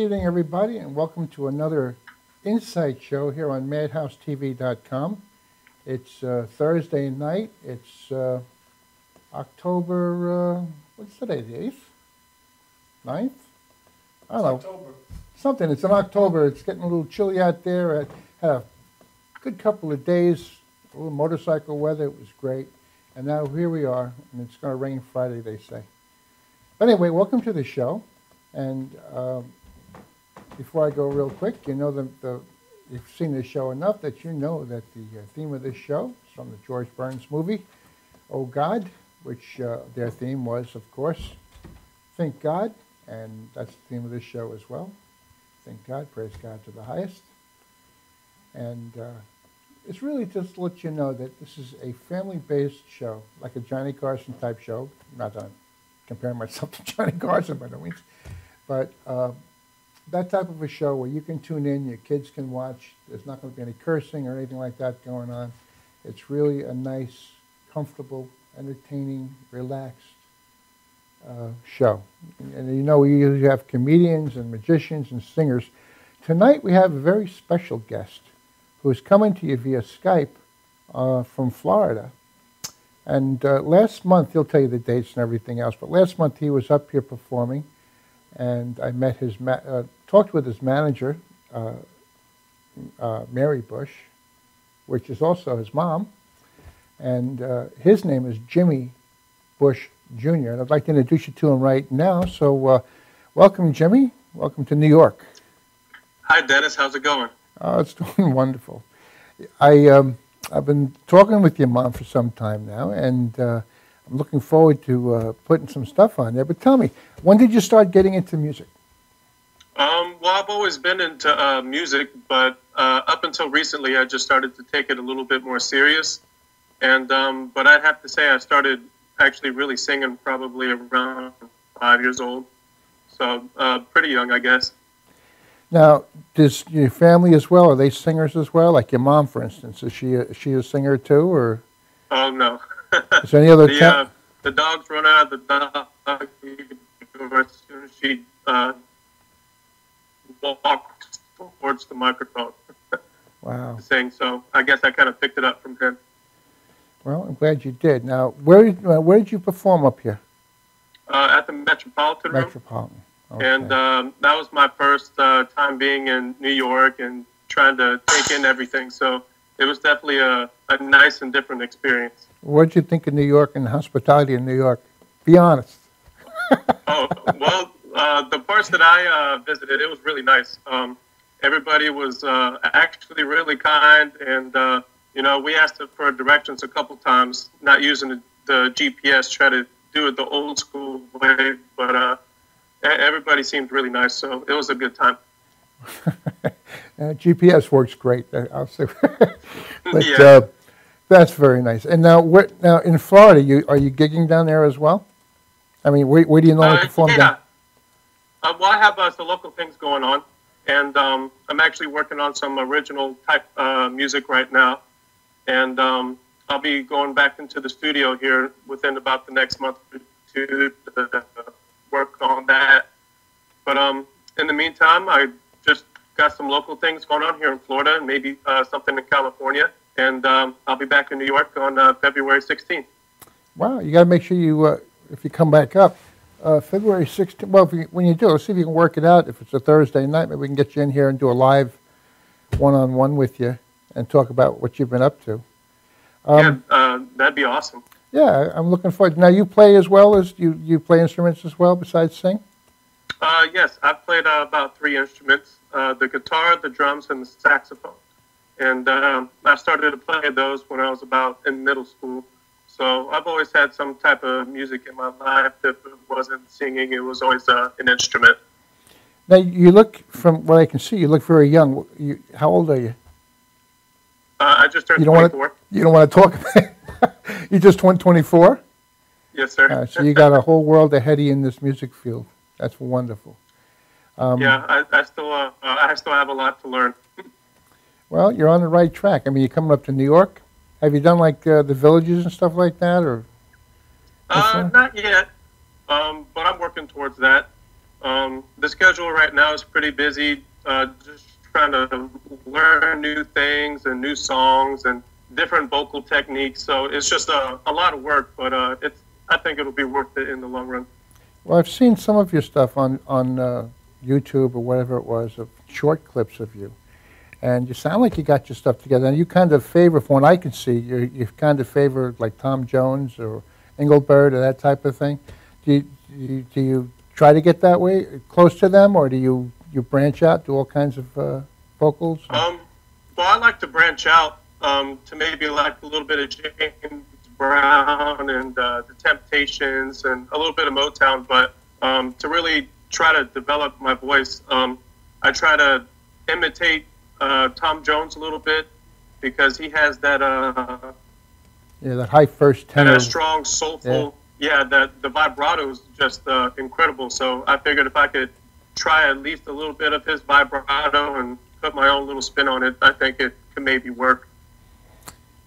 evening, everybody, and welcome to another Insight Show here on MadhouseTV.com. It's Thursday night. It's October, what's today, the 8th? 9th? I don't know. October. Something. It's in October. It's getting a little chilly out there. I had a good couple of days, a little motorcycle weather. It was great. And now here we are, and it's going to rain Friday, they say. But anyway, welcome to the show. And before I go real quick, you know you've seen this show enough that you know that the theme of this show is from the George Burns movie, Oh God, which their theme was, of course, Thank God, and that's the theme of this show as well. Thank God, praise God to the highest. And it's really just to let you know that this is a family-based show, like a Johnny Carson type show. Not that I'm comparing myself to Johnny Carson by no means, but that type of a show where you can tune in, your kids can watch. There's not going to be any cursing or anything like that going on. It's really a nice, comfortable, entertaining, relaxed show. And you know, we usually have comedians and magicians and singers. Tonight we have a very special guest who is coming to you via Skype from Florida. And last month, he'll tell you the dates and everything else, but last month he was up here performing, and I met talked with his manager, Mary Bush, which is also his mom, and his name is Jimmie Bush Jr., and I'd like to introduce you to him right now. So welcome, Jimmie. Welcome to New York. Hi, Dennis. How's it going? Oh, it's doing wonderful. I've been talking with your mom for some time now, and I'm looking forward to putting some stuff on there. But tell me, when did you start getting into music? Well, I've always been into music, but up until recently, I just started to take it a little bit more serious. And but I'd have to say I started actually really singing probably around 5 years old. So pretty young, I guess. Now, does your family as well, are they singers as well? Like your mom, for instance, is she a singer too, or? Oh, no. Is there any other the dogs run out of the dog as soon as she walks towards the microphone. Wow. To sing, so I guess I kind of picked it up from him. Well, I'm glad you did. Now, where did you perform up here? At the Metropolitan Room. Metropolitan. Okay. And that was my first time being in New York and trying to take in everything. So it was definitely a nice and different experience. What did you think of New York and the hospitality in New York? Be honest. Oh, well, the parts that I visited, it was really nice. Everybody was actually really kind. And, you know, we asked for directions a couple times, not using the GPS, try to do it the old school way. But everybody seemed really nice, so it was a good time. GPS works great, I'll say. But yeah. That's very nice. And now in Florida, are you gigging down there as well? I mean, where do you normally perform down? Well, I have some local things going on, and I'm actually working on some original type music right now. And I'll be going back into the studio here within about the next month or two to work on that. But in the meantime, I just got some local things going on here in Florida and maybe something in California. And I'll be back in New York on February 16th. Wow, you got to make sure you, if you come back up, February 16th, well, when you do, let's see if you can work it out. If it's a Thursday night, maybe we can get you in here and do a live one-on-one with you and talk about what you've been up to. That'd be awesome. Yeah, I'm looking forward. Now, you play as well as, you play instruments as well besides sing? Yes, I've played about 3 instruments, the guitar, the drums, and the saxophone. And I started to play those when I was about in middle school. So I've always had some type of music in my life. If it wasn't singing, it was always an instrument. Now, you look, from what I can see, you look very young. How old are you? I just turned 24. You don't want to talk about it? You just turned 24? Yes, sir. So you got a whole world ahead of you in this music field. That's wonderful. Yeah, I still have a lot to learn. Well, you're on the right track. I mean, you're coming up to New York. Have you done like the villages and stuff like that, or? Not yet, but I'm working towards that. The schedule right now is pretty busy. Just trying to learn new things and new songs and different vocal techniques. So it's just a lot of work, but I think it'll be worth it in the long run. Well, I've seen some of your stuff on YouTube or whatever it was, of short clips of you. And you sound like you got your stuff together. And you kind of favor, from what I can see, you kind of favor like Tom Jones or Engelbert or that type of thing. Do you try to get that way, close to them, or do you branch out, do all kinds of vocals? Well, I like to branch out to maybe like a little bit of James Brown and the Temptations and a little bit of Motown, but to really try to develop my voice, I try to imitate Tom Jones a little bit, because he has that that high first tenor, that strong, soulful, that the vibrato is just incredible. So I figured if I could try at least a little bit of his vibrato and put my own little spin on it, I think it could maybe work.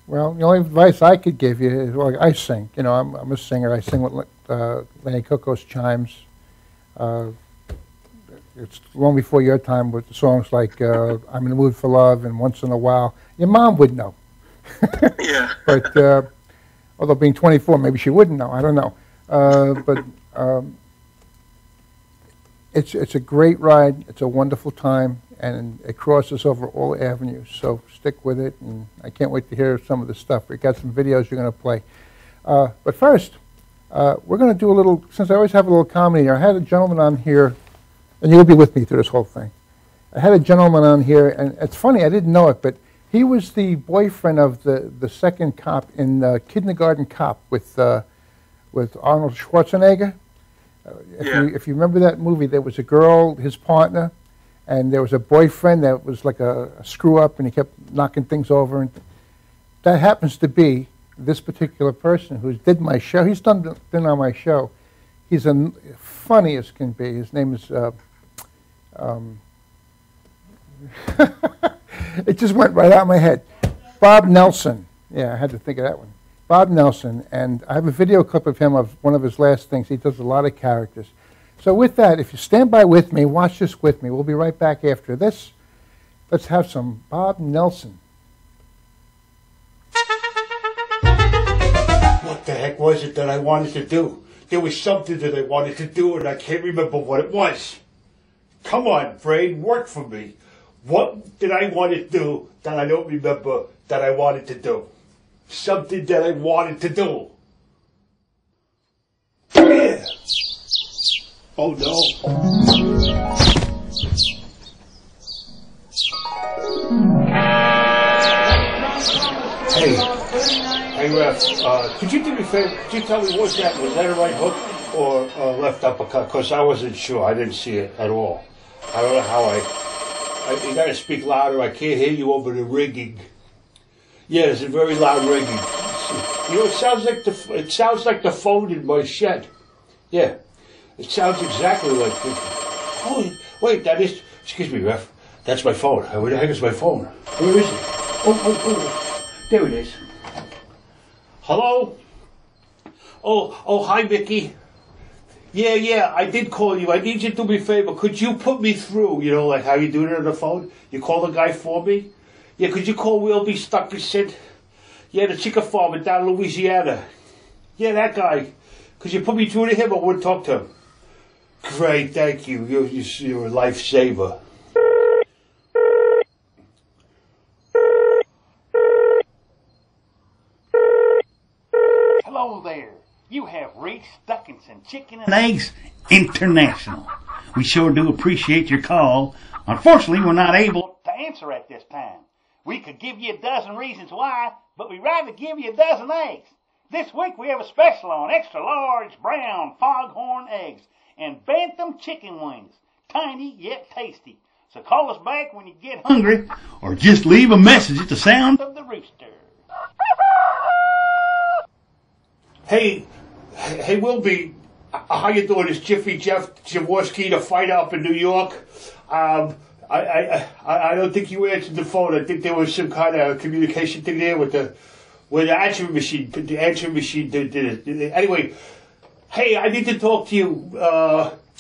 Well, the only advice I could give you is, well, I sing. You know, I'm a singer. I sing with Lenny Coco's chimes. It's long before your time with the songs like I'm in the Mood for Love and Once in a While. Your mom would know. Yeah. But although being 24, maybe she wouldn't know. I don't know. But it's a great ride. It's a wonderful time, and it crosses over all avenues. So stick with it, and I can't wait to hear some of the stuff. We've got some videos you're going to play. But first, we're going to do a little, since I always have a little comedy here, I had a gentleman on here, and you'll be with me through this whole thing. I had a gentleman on here, and it's funny, I didn't know it, but he was the boyfriend of the second cop in Kindergarten Cop with Arnold Schwarzenegger. If you remember that movie, there was a girl, his partner, and there was a boyfriend that was like a screw-up, and he kept knocking things over. And that happens to be this particular person who did my show. He's been on my show. He's funny as can be. His name is... it just went right out of my head. Bob Nelson. Yeah, I had to think of that one. Bob Nelson, and I have a video clip of him of one of his last things. He does a lot of characters. So with that, if you stand by with me, watch this with me. We'll be right back after this. Let's have some Bob Nelson. What the heck was it that I wanted to do? There was something that I wanted to do, and I can't remember what it was. Come on, brain, work for me. What did I want to do that I don't remember that I wanted to do? Something that I wanted to do. Yeah. Oh no. Hey, Ref, could you do me a favor? Could you tell me was that a right hook or left uppercut? Because I wasn't sure. I didn't see it at all. I don't know how you gotta speak louder. I can't hear you over the rigging. Yeah, there's a very loud rigging. You know, it sounds like the phone in my shed. Yeah, it sounds exactly like the... Oh, wait, that is... Excuse me, Ref. That's my phone. Where the heck is my phone? Where is it? Oh, there it is. Hello? Oh, hi, Mickey. Yeah, I did call you. I need you to do me a favor. Could you put me through, you know, like how you do it on the phone? You call the guy for me? Yeah, could you call Wilby Stuckerson? Yeah, the chicken farmer down in Louisiana. Yeah, that guy. Could you put me through to him? I would talk to him. Great, thank you. You're a lifesaver. Hello there. You have reached Stuckinson Chicken and Eggs International. We sure do appreciate your call. Unfortunately, we're not able to answer at this time. We could give you a dozen reasons why, but we'd rather give you a dozen eggs. This week we have a special on extra large brown foghorn eggs and bantam chicken wings. Tiny yet tasty. So call us back when you get hungry or just leave a message at the sound of the rooster. Hey, Wilby, how you doing? It's Jeff Jaworski, the fighter up in New York. I don't think you answered the phone. I think there was some kind of communication thing there with the answering machine. The answering machine did it. Anyway, hey, I need to talk to you.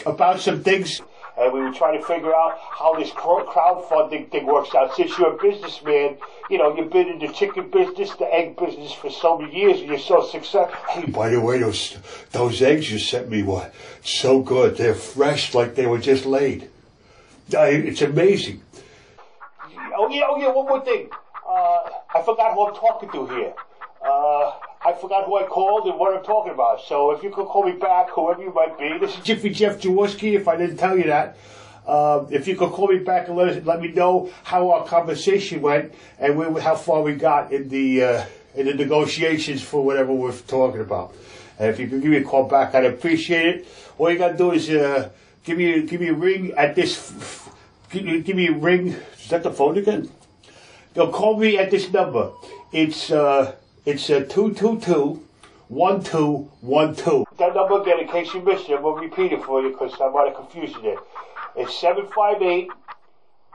about some things, and we were trying to figure out how this crowdfunding thing works out. Since you're a businessman, you know, you've been in the chicken business, the egg business for so many years, and you're so successful. Hey, by the way, those eggs you sent me were so good. They're fresh, like they were just laid. It's amazing. Oh yeah, one more thing. I forgot who I'm talking to here. I forgot who I called and what I'm talking about. So if you could call me back, whoever you might be. This is Jiffy Jeff Jaworski, if I didn't tell you that. If you could call me back and let me know how our conversation went and how far we got in the negotiations for whatever we're talking about. And if you could give me a call back, I'd appreciate it. All you gotta do is give me a ring at this. Give me a ring. Is that the phone again? They'll call me at this number. It's 222-1212. That number again, in case you missed it, I'm going to repeat it for you because I might have confused it. It's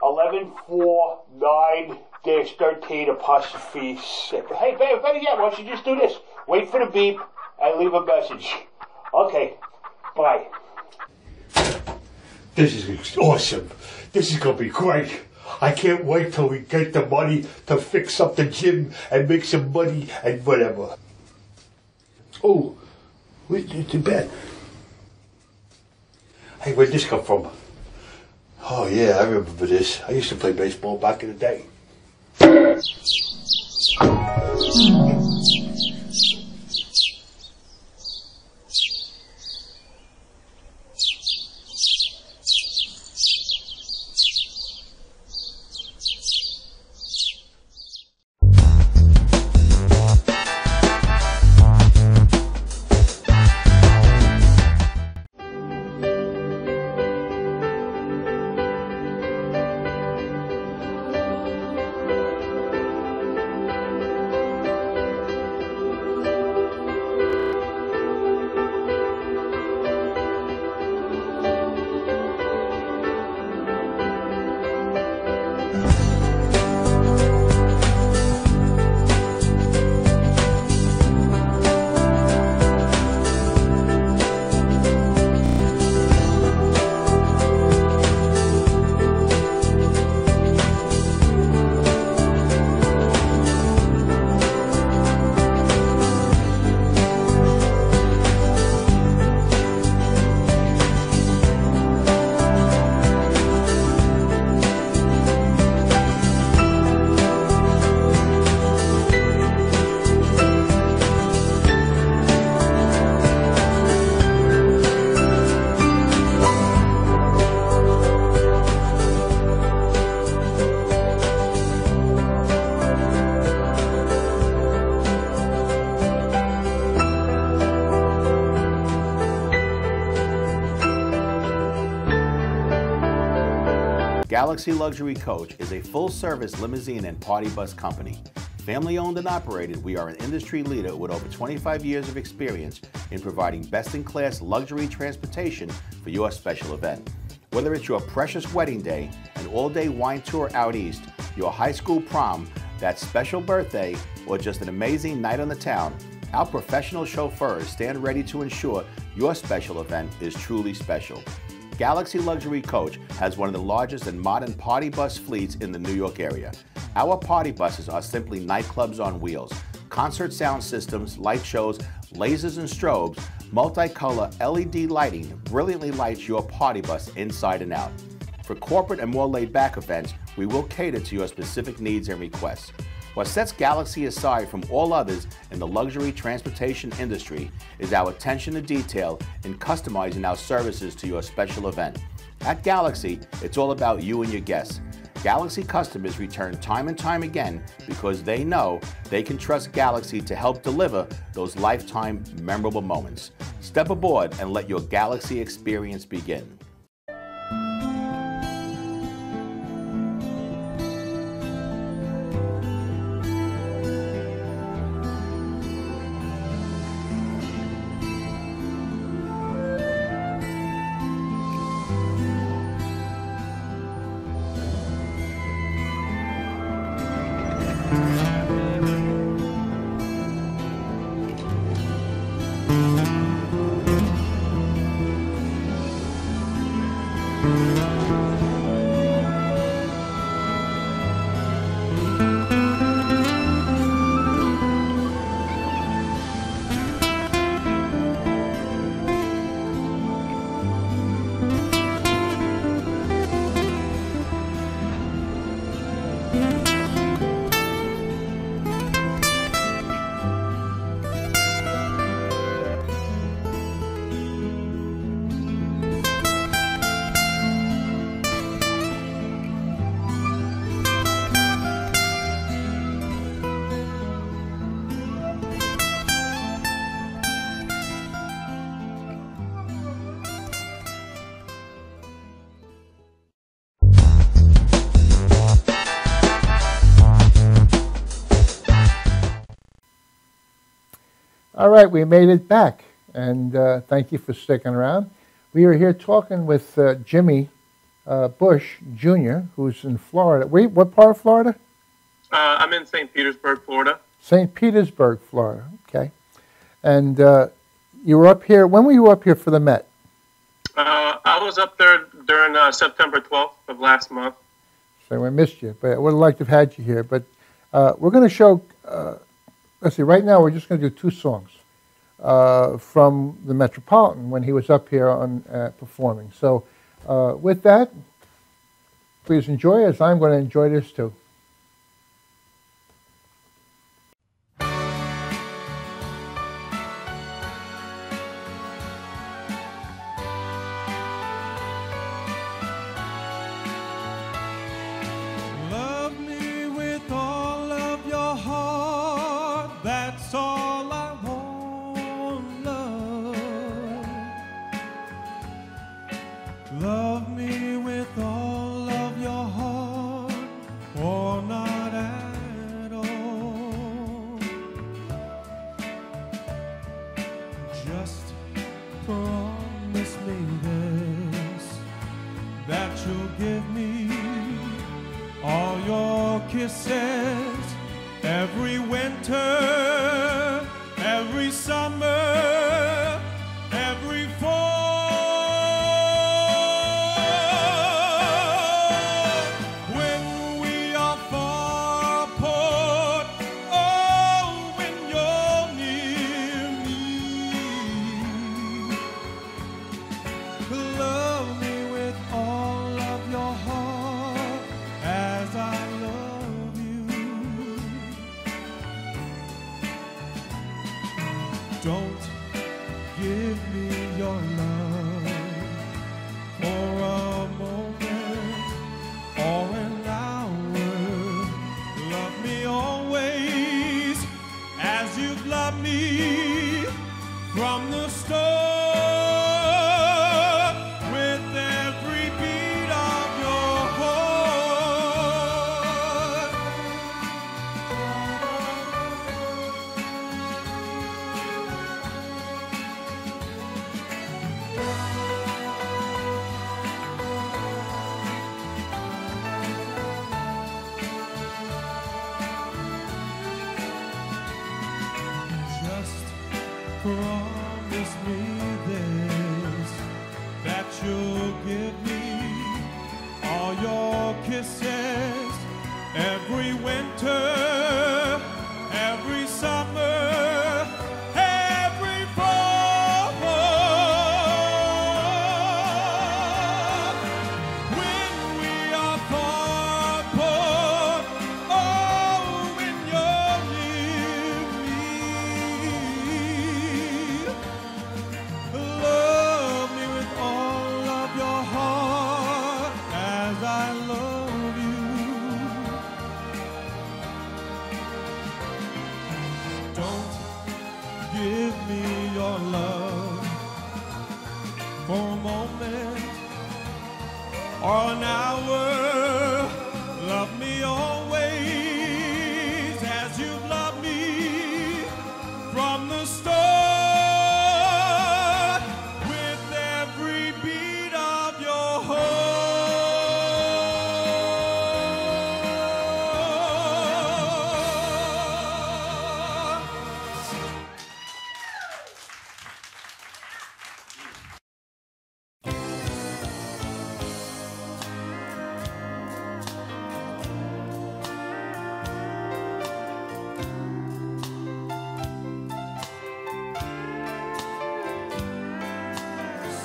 758-1149-13 apostrophe 6. Hey, better yet, why don't you just do this? Wait for the beep and leave a message. Okay, bye. This is awesome. This is going to be great. I can't wait till we get the money to fix up the gym and make some money and whatever. Oh, where's the bed? Hey, where'd this come from? Oh yeah, I remember this. I used to play baseball back in the day. Galaxy Luxury Coach is a full-service limousine and party bus company. Family-owned and operated, we are an industry leader with over 25 years of experience in providing best-in-class luxury transportation for your special event. Whether it's your precious wedding day, an all-day wine tour out east, your high school prom, that special birthday, or just an amazing night on the town, our professional chauffeurs stand ready to ensure your special event is truly special. Galaxy Luxury Coach has one of the largest and modern party bus fleets in the New York area. Our party buses are simply nightclubs on wheels. Concert sound systems, light shows, lasers and strobes, multicolor LED lighting brilliantly lights your party bus inside and out. For corporate and more laid-back events, we will cater to your specific needs and requests. What sets Galaxy aside from all others in the luxury transportation industry is our attention to detail in customizing our services to your special event. At Galaxy, it's all about you and your guests. Galaxy customers return time and time again because they know they can trust Galaxy to help deliver those lifetime memorable moments. Step aboard and let your Galaxy experience begin. All right, we made it back, and thank you for sticking around. We are here talking with Jimmie Bush Jr., who's in Florida. What part of Florida? I'm in St. Petersburg, Florida. St. Petersburg, Florida. Okay. And you were up here. When were you up here for the Met? I was up there during September 12th of last month. So we missed you, but I would have liked to have had you here. But we're going to show, let's see, right now we're just going to do 2 songs from the Metropolitan when he was up here on performing. So with that, please enjoy, as I'm going to enjoy this too. Love me with all of your heart, or not at all. Just promise me this, that you'll give me all your kisses every winter, every summer, every fall. Don't give me your love for a moment or an hour. Love me always as you've loved me from the start. With every beat of your heart. Promise me this, that you'll give me all your kisses every winter, every summer, every fall. When we are far apart, oh, when you're near me. Love me with all of your heart as I love you. Don't give me your love for a moment or an hour. Love me always as you've loved me from the start.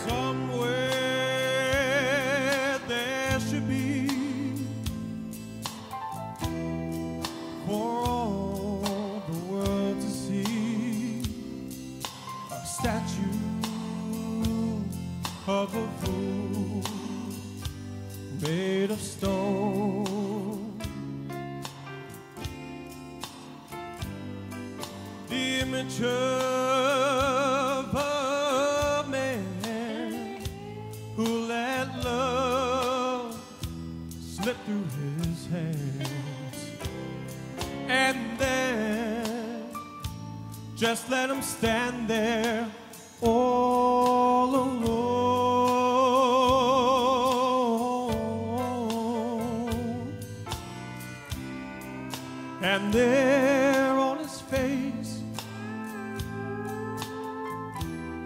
Somewhere there should be, for all the world to see, a statue of a fool made of stone. The image of a man who let love slip through his hands, and then Just let him stand there all alone. And there on his face,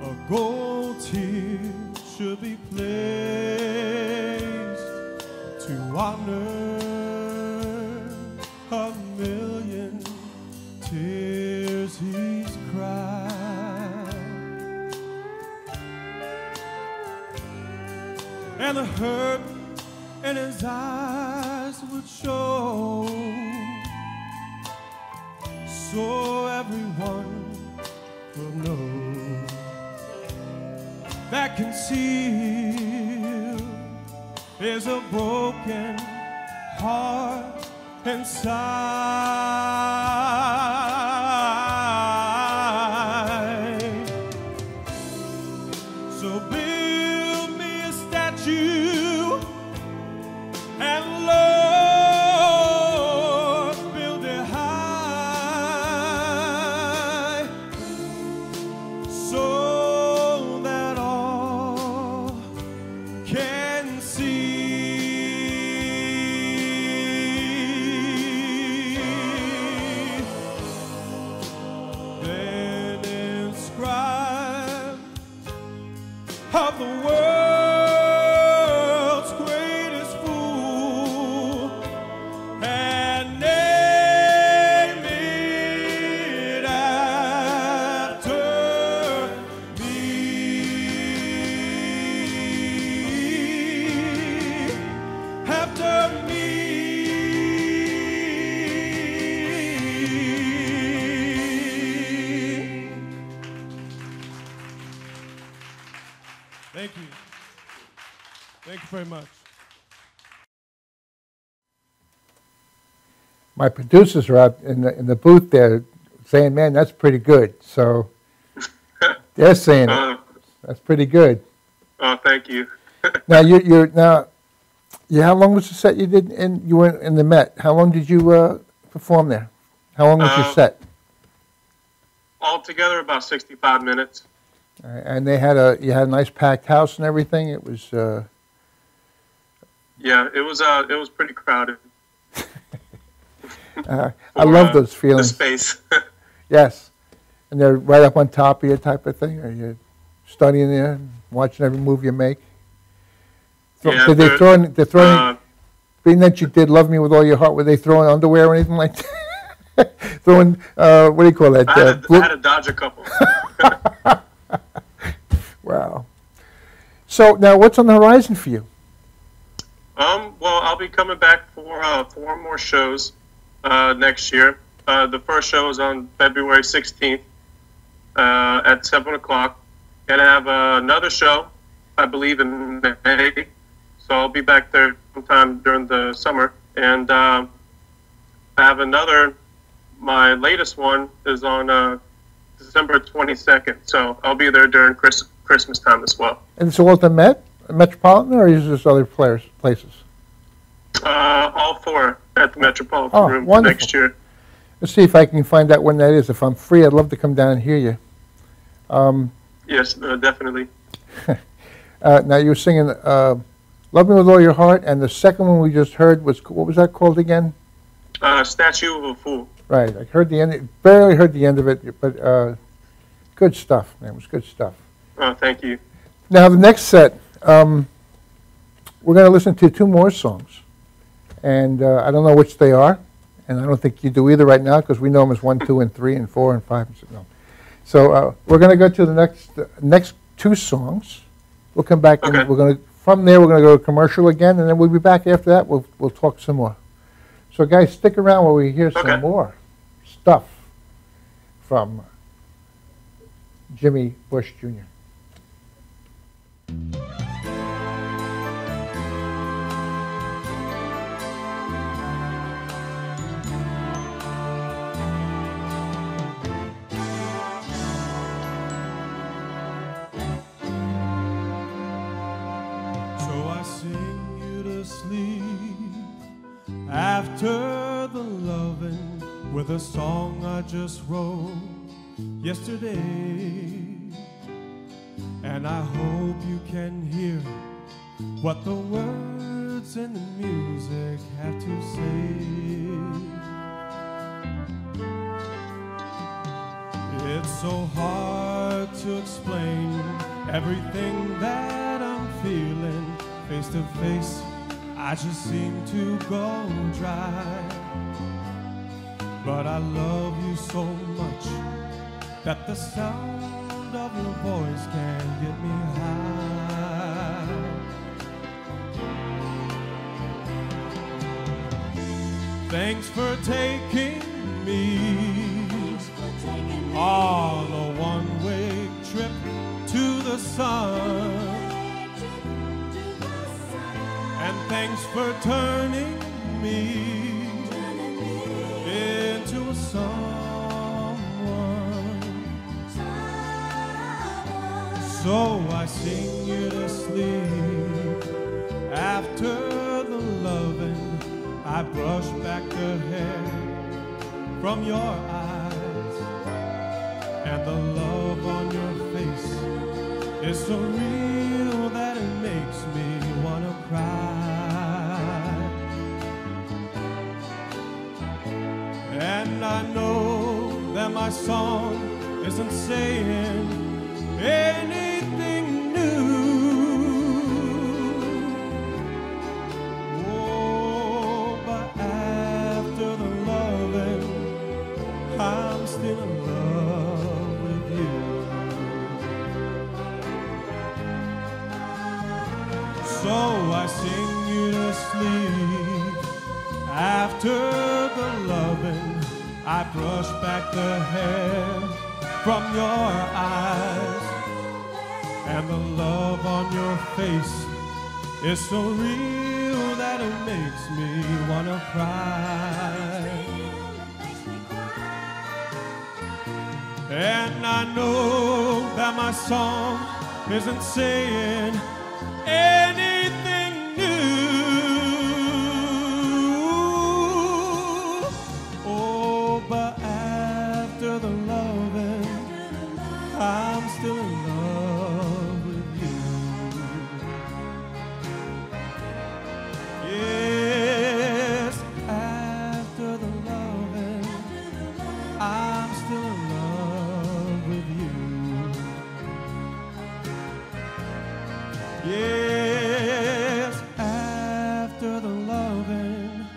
a gold tear should be placed to honor a million tears he's cried, and the hurt in his eyes would show, so everyone will know that concealed is a broken heart inside. So build me a statue, and Lord, build it high, so that all can see. Of the world's greatest fool, and name it after me. After me. Thank you. Thank you very much. My producers are out in the booth there saying, man, that's pretty good. So they're saying it. That's pretty good. Oh, thank you. Now, how long was the set you did you were in the Met? How long did you perform there? How long was your set? Altogether about 65 minutes. And you had a nice packed house and everything. It was. Yeah, it was pretty crowded. I love those feelings. The space. Yes, and they're right up on top of you, type of thing. Are you studying there, and watching every move you make? So, yeah, did they throw in? Being that you did "Love Me with All Your Heart," were they throwing underwear or anything like that? Throwing what do you call that? I had to dodge a couple. Wow. So now, what's on the horizon for you? Well, I'll be coming back for 4 more shows next year. The first show is on February 16th at 7 o'clock. And I have another show, I believe, in May. So I'll be back there sometime during the summer. And I have my latest one is on December 22nd. So I'll be there during Christmas time as well. And so at the Metropolitan, or is this other places? All 4 at the Metropolitan Room wonderful. Next year. Let's see if I can find out when that is. If I'm free, I'd love to come down and hear you. Yes, definitely. Now you were singing "Love Me with All Your Heart," and the second one we just heard was, what was that called again? Statue of a Fool. Right. I heard the end. Barely heard the end of it, but good stuff, man. It was good stuff. Oh, thank you. Now the next set, we're going to listen to 2 more songs, and I don't know which they are, and I don't think you do either right now because we know them as 1, 2, and 3, and 4, and 5. And 6. No. So we're going to go to the next 2 songs. We'll come back, okay. And from there we're going to go to commercial again, and then we'll be back after that. We'll talk some more. So guys, stick around while we hear some more stuff from Jimmie Bush Jr. After the loving with a song I just wrote yesterday. And I hope you can hear what the words and the music have to say. It's so hard to explain everything that I'm feeling. Face to face, I just seem to go dry. But I love you so much that the sound of your voice can get me high. Thanks for taking me on a one-way trip to the sun. And thanks for turning me into a someone. So I sing you to sleep. After the loving, I brush back the hair from your eyes. And the love on your face is so real that it makes me wanna cry. And I know that my song isn't saying anything new. Oh, but after the loving, I'm still in love with you. So I sing you to sleep. After the loving, I brush back the hair from your eyes. And the love on your face is so real that it makes me wanna cry. And I know that my song isn't saying anything new. Oh, but after the loving, I'm still in love with you. Yes, after the loving, I'm still in love with you. Yes, after the loving,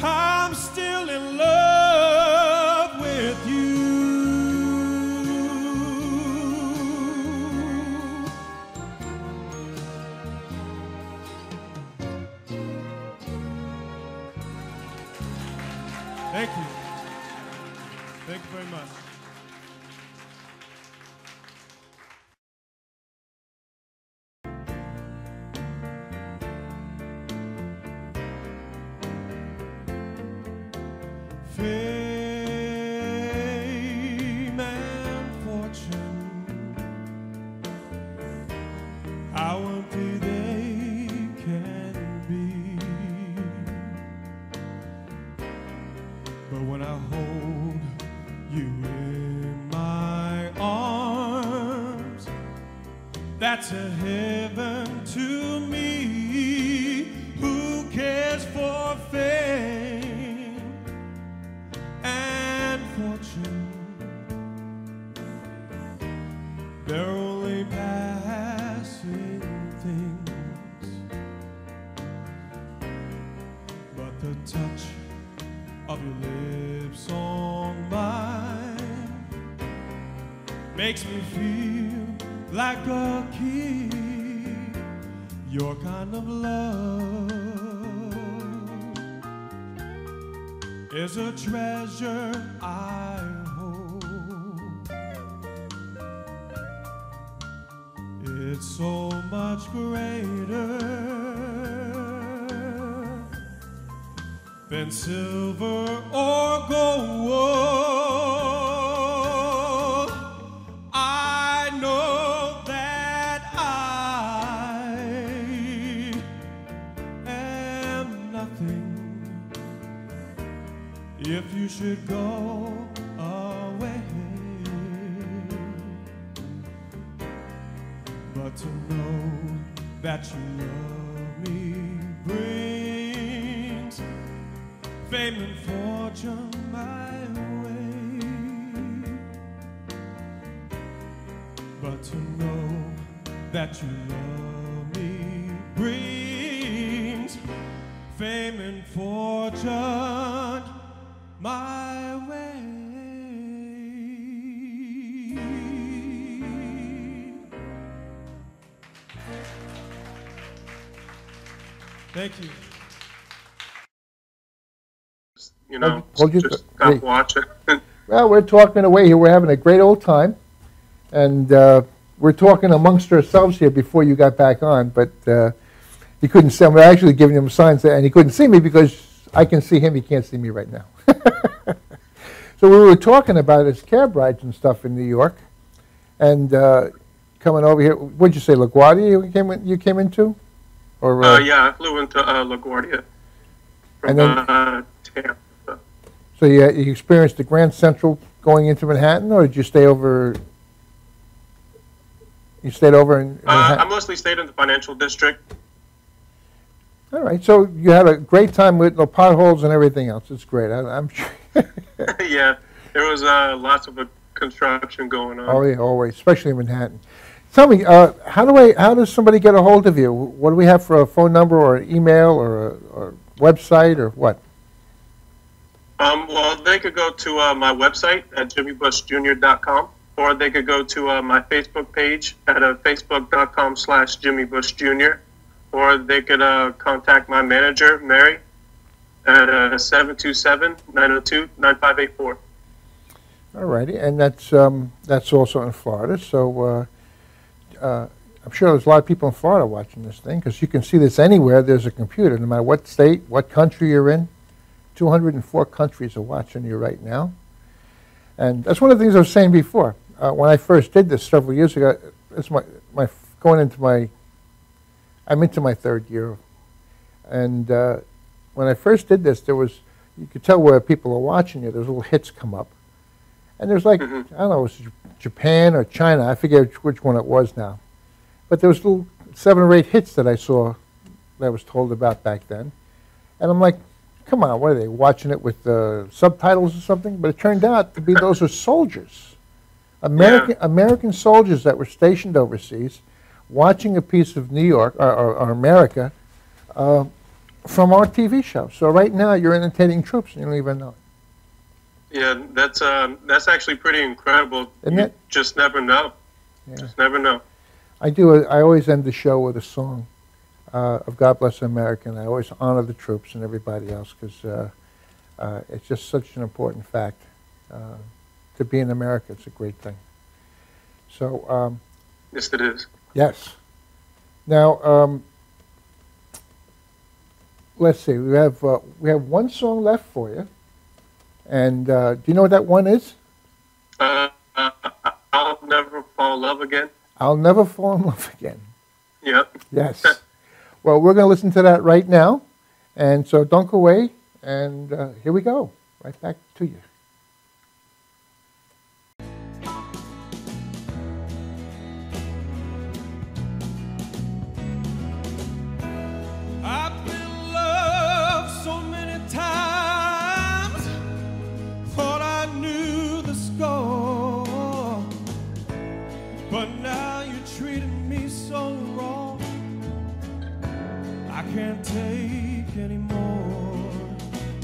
I'm still in love with you. Thank you. Thank you very much. Fame and fortune, how empty they can be. But when I hold you in my arms, that's a heaven to me. Who cares for fame and fortune? They're only passing things. But the touch of your lips on mine makes me feel like a kid. Your kind of love is a treasure I hold. It's so much greater than silver or gold. I know that I am nothing if you should go away. to know that you love me brings fame and fortune my way. But to know that you love me brings fame and fortune my way. Thank you. You know, Hold you- just stop watching. Well, we're talking away here. We're having a great old time. And we're talking amongst ourselves here before you got back on. But he couldn't see. We're actually giving him signs, and he couldn't see me because I can see him. He can't see me right now. So we were talking about his cab rides and stuff in New York. And coming over here, what'd you say, LaGuardia you came into? Or, yeah, I flew into LaGuardia from And then- Tampa. So you experienced the Grand Central going into Manhattan, or did you stay over? You stayed over in I Manhattan? mostly stayed in the financial district. All right, so you had a great time with the potholes and everything else. It's great. I'm sure. Yeah, there was lots of construction going on. Oh yeah, always, especially in Manhattan. Tell me, how does somebody get a hold of you? What do we have for a phone number or an email or a website or what? Well, they could go to my website at jimmiebushjr.com, or they could go to my Facebook page at facebook.com/JimmieBushJr., or they could contact my manager, Mary, at 727-902-9584. All righty, and that's also in Florida. So I'm sure there's a lot of people in Florida watching this thing, because you can see this anywhere. There's a computer, no matter what state, what country you're in. 204 countries are watching you right now. And that's one of the things I was saying before. When I first did this several years ago, it's I'm into my third year. And when I first did this, you could tell where people are watching you. There's little hits come up. And there's like, I don't know, it was Japan or China. I forget which one it was now. But there was little 7 or 8 hits that I saw that I was told about back then. And I'm like, come on, what are they, watching it with subtitles or something? But it turned out to be those are soldiers. American soldiers that were stationed overseas, watching a piece of New York, or America, from our TV show. So right now you're entertaining troops and you don't even know it. Yeah, that's actually pretty incredible. Isn't it? Just never know. Yeah. Just never know. I always end the show with a song of God Bless America, and I always honor the troops and everybody else, because it's just such an important fact. To be in America, it's a great thing. So, Yes, it is. yes. Now, let's see. We have one song left for you, and do you know what that one is? I'll Never Fall in Love Again. I'll Never Fall in Love Again. Yep. Yes. Well, we're going to listen to that right now, and so don't go away, and here we go. Right back to you. I've been loved so many times, thought I knew the score, but now you're treating me so wrong, I can't take anymore,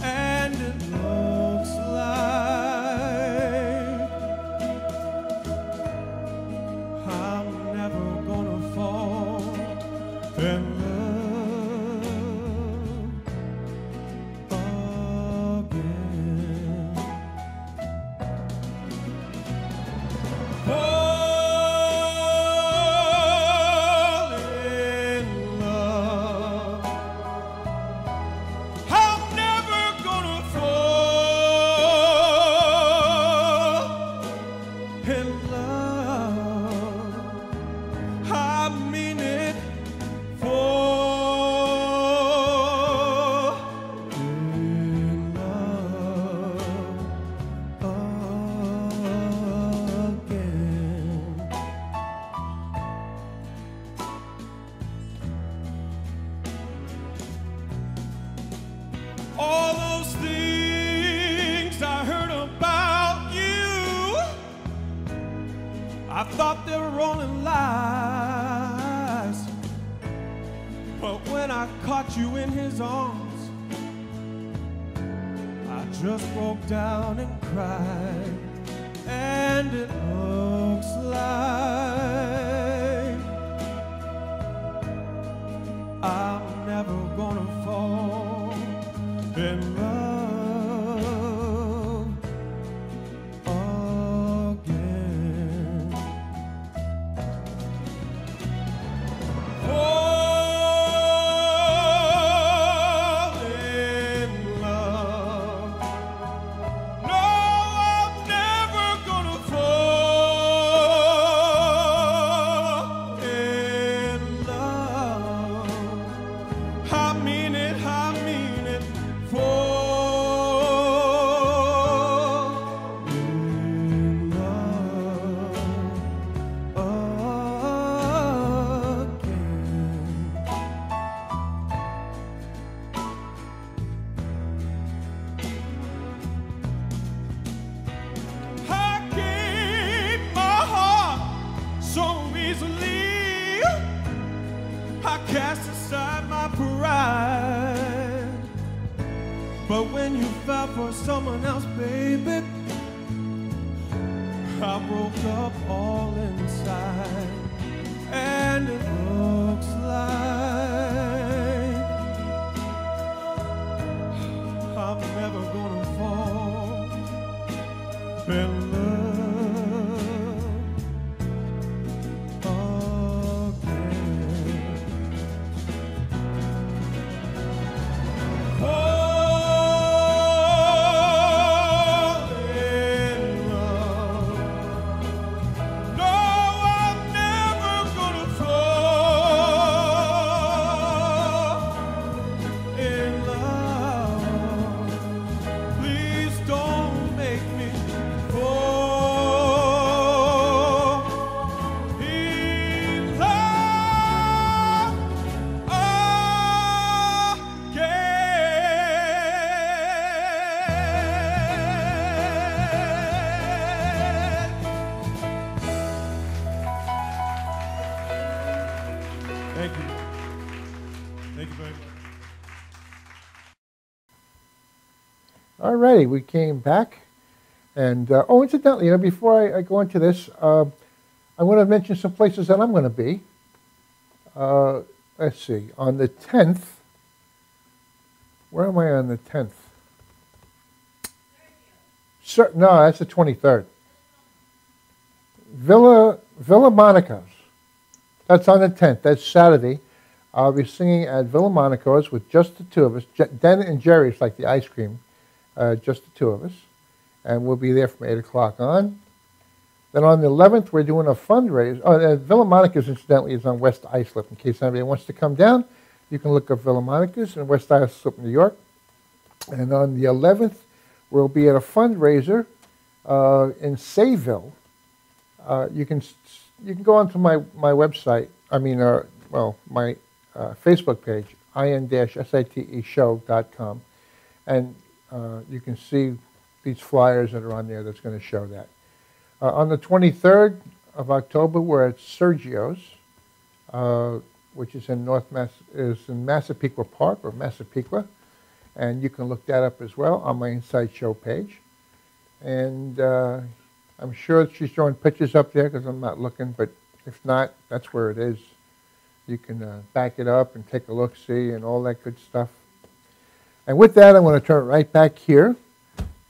and it looks like I thought they were rolling lies, but when I caught you in his arms, I just broke down and cried. And it looks like I'm never gonna fall in love again. Fall in love. No, I'm never gonna fall in love. I mean it, fall in love again. I gave my heart so easily. I cast aside my pride. But when you fell for someone else, baby, I broke up all inside. And it looks like I'm never gonna fall in love again. Fall in love. No, I'm never gonna fall in love. Please don't make me fall in love again. Thank you. Thank you very much. All righty, we came back. And, oh, incidentally, before I go into this, I want to mention some places that I'm going to be. Let's see, on the 10th. Where am I on the 10th? No, that's the 23rd. Villa Monaco's. That's on the 10th. That's Saturday. I'll be singing at Villa Monaco's with just the two of us. Den and Jerry's, like the ice cream. Just the two of us. And we'll be there from 8 o'clock on. Then on the 11th, we're doing a fundraiser. Oh, Villa Monica's, incidentally, is on West Islip. In case anybody wants to come down, you can look up Villa Monica's in West Islip, New York. And on the 11th, we'll be at a fundraiser in Sayville. You can go onto my website, my Facebook page, in-siteshow.com, and you can see these flyers that are on there that's going to show that. On the 23rd of October, we're at Sergio's, which is in Massapequa Park, or Massapequa, and you can look that up as well on my Inside Show page. And I'm sure she's throwing pictures up there because I'm not looking, but if not, that's where it is. You can back it up and take a look-see and all that good stuff. And with that, I'm going to turn it right back here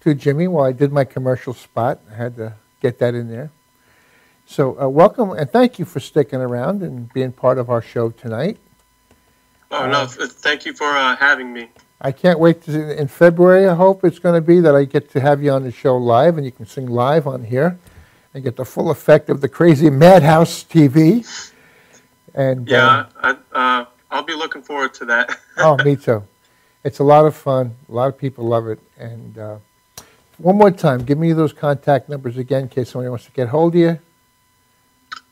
to Jimmie while I did my commercial spot. I had to get that in there. So welcome, and thank you for sticking around and being part of our show tonight. Oh, no, thank you for having me. I can't wait to, in February, I hope it's going to be that I get to have you on the show live, and you can sing live on here and get the full effect of the crazy Madhouse TV. And yeah, I'll be looking forward to that. Oh, me too. It's a lot of fun. A lot of people love it. And one more time, give me those contact numbers again in case somebody wants to get hold of you.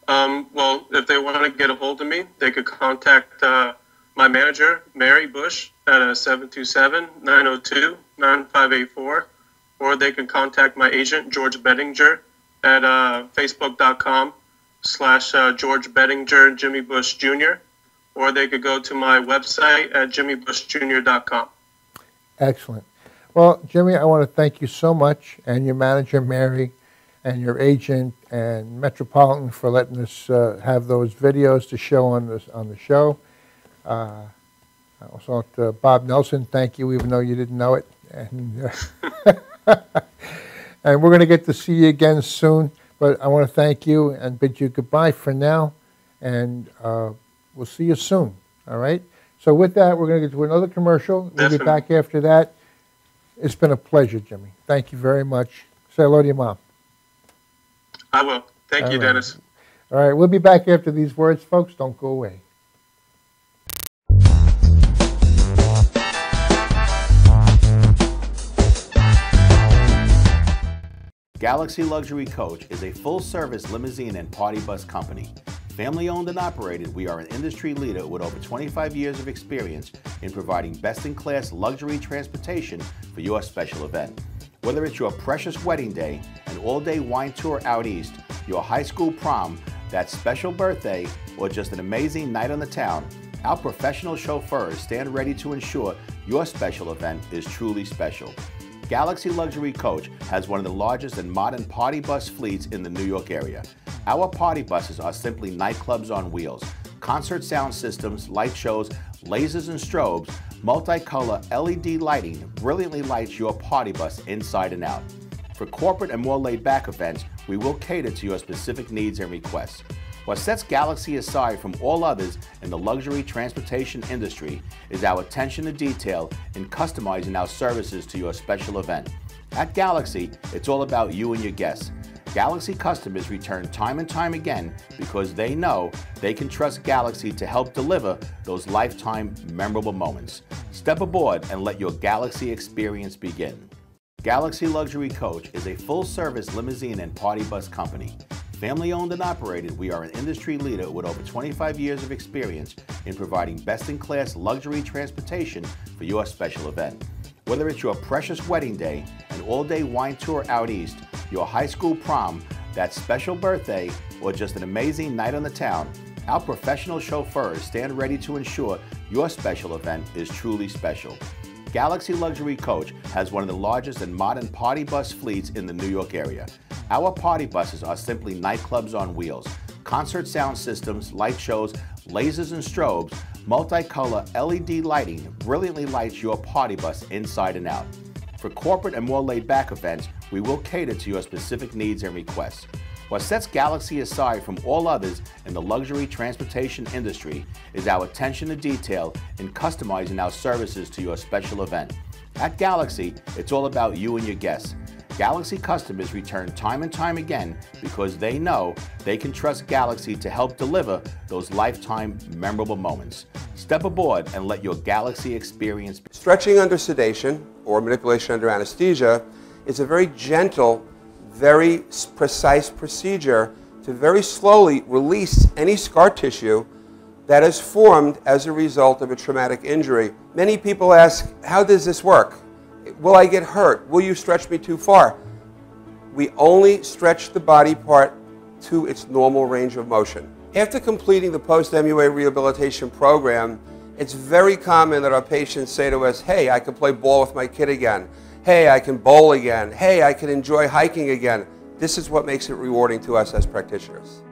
Well, if they want to get a hold of me, they could contact my manager, Mary Bush, at 727-902-9584, or they can contact my agent, George Bettinger, at facebook.com George Bettinger, Jimmie Bush Jr., or they could go to my website at jimmiebushjr.com. Excellent. Well, Jimmie, I want to thank you so much, and your manager, Mary, and your agent, and Metropolitan for letting us have those videos to show on the show. I also want Bob Nelson, thank you, even though you didn't know it. And, and we're going to get to see you again soon, but I want to thank you and bid you goodbye for now, and we'll see you soon, all right? So with that, we're going to get to another commercial. We'll be back after that. It's been a pleasure, Jimmie. Thank you very much. Say hello to your mom. I will. Thank you, Dennis. All right, we'll be back after these words, folks. Don't go away. Galaxy Luxury Coach is a full-service limousine and party bus company. Family-owned and operated, we are an industry leader with over 25 years of experience in providing best-in-class luxury transportation for your special event. Whether it's your precious wedding day, an all-day wine tour out east, your high school prom, that special birthday, or just an amazing night on the town, our professional chauffeurs stand ready to ensure your special event is truly special. Galaxy Luxury Coach has one of the largest and modern party bus fleets in the New York area. Our party buses are simply nightclubs on wheels. Concert sound systems, light shows, lasers and strobes, multicolor LED lighting brilliantly lights your party bus inside and out. For corporate and more laid-back events, we will cater to your specific needs and requests. What sets Galaxy aside from all others in the luxury transportation industry is our attention to detail in customizing our services to your special event. At Galaxy, it's all about you and your guests. Galaxy customers return time and time again because they know they can trust Galaxy to help deliver those lifetime memorable moments. Step aboard and let your Galaxy experience begin. Galaxy Luxury Coach is a full-service limousine and party bus company. Family-owned and operated, we are an industry leader with over 25 years of experience in providing best-in-class luxury transportation for your special event. Whether it's your precious wedding day, an all-day wine tour out east, your high school prom, that special birthday, or just an amazing night on the town, our professional chauffeurs stand ready to ensure your special event is truly special. Galaxy Luxury Coach has one of the largest and modern party bus fleets in the New York area. Our party buses are simply nightclubs on wheels. Concert sound systems, light shows, lasers and strobes, multicolor LED lighting brilliantly lights your party bus inside and out. For corporate and more laid-back events, we will cater to your specific needs and requests. What sets Galaxy aside from all others in the luxury transportation industry is our attention to detail in customizing our services to your special event. At Galaxy, it's all about you and your guests. Galaxy customers return time and time again because they know they can trust Galaxy to help deliver those lifetime memorable moments. Step aboard and let your Galaxy experience begin. Stretching under sedation or manipulation under anesthesia is a very gentle, very precise procedure to very slowly release any scar tissue that is formed as a result of a traumatic injury. Many people ask, how does this work? Will I get hurt? Will you stretch me too far? We only stretch the body part to its normal range of motion. After completing the post-MUA rehabilitation program, it's very common that our patients say to us, hey, I can play ball with my kid again. Hey, I can bowl again. Hey, I can enjoy hiking again. This is what makes it rewarding to us as practitioners.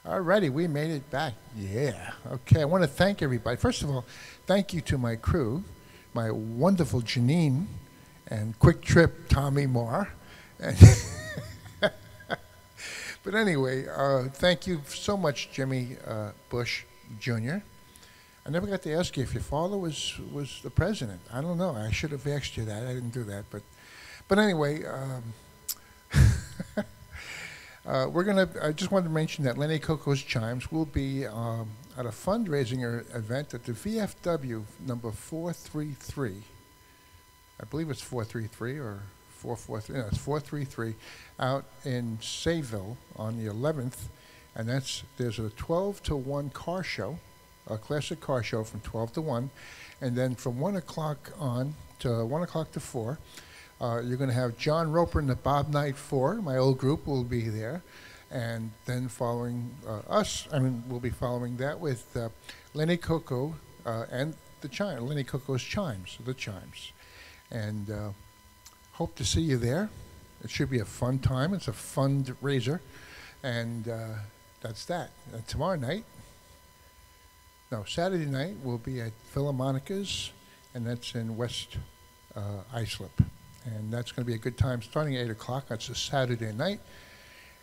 Alrighty, we made it back. Yeah. Okay, I want to thank everybody. First of all, thank you to my crew, my wonderful Janine and Quick Trip Tommy Moore. And but anyway, thank you so much, Jimmie Bush Jr. I never got to ask you if your father was the president. I don't know. I should have asked you that. I didn't do that. But anyway, I just wanted to mention that Lenny Coco's Chimes will be at a fundraising event at the VFW number 433. I believe it's 433 or 443. No, it's 433 out in Sayville on the 11th. And there's a 12 to 1 car show, a classic car show from 12 to 1. And then from 1 o'clock on to 1 o'clock to 4, you're going to have John Roper and the Bob Knight 4. My old group will be there. And then following we'll be following that with Lenny Coco and Lenny Coco's Chimes, the Chimes. And hope to see you there. It should be a fun time. It's a fundraiser. And that's that. Saturday night, we'll be at Philharmonica's, and that's in West Islip. And that's going to be a good time starting at 8 o'clock. That's a Saturday night.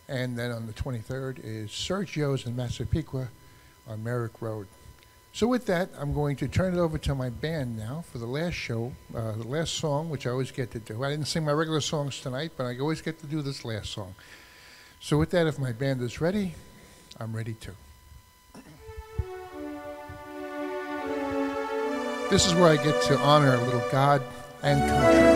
And then on the 23rd is Sergio's in Massapequa on Merrick Road. So with that, I'm going to turn it over to my band now for the last show, the last song, which I always get to do. I didn't sing my regular songs tonight, but I always get to do this last song. So with that, if my band is ready, I'm ready too. This is where I get to honor a little God and country.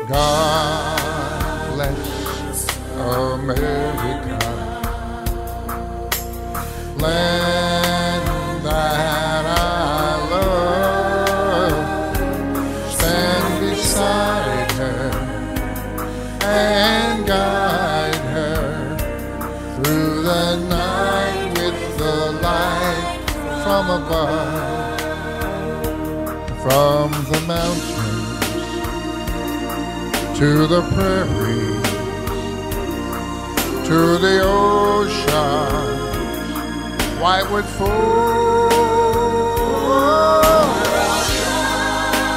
God bless America, land that I love. Stand beside her and guide her through the night with the light from above, from the mountains to the prairies, to the ocean, whiteward fold.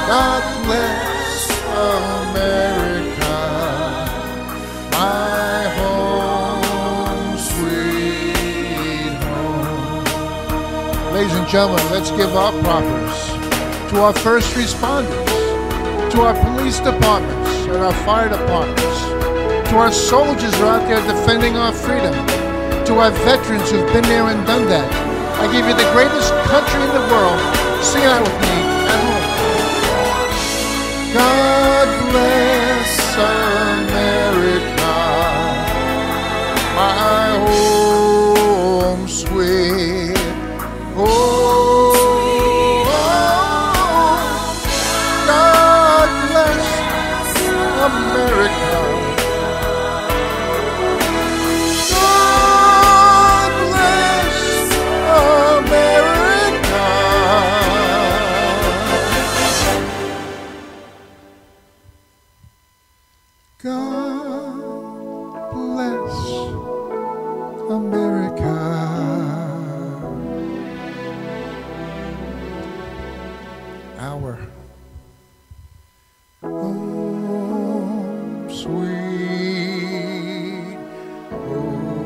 God bless America, my home, sweet home. Ladies and gentlemen, let's give our propers to our first responders, to our police departments, and our fire departments, to our soldiers who are out there defending our freedom, to our veterans who've been there and done that. I give you the greatest country in the world. Sing out with me at home. God bless America, my home, sweet home. God bless America. God bless America. God bless America. home, sweet home.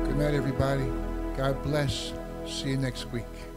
Good night, everybody. God bless. See you next week.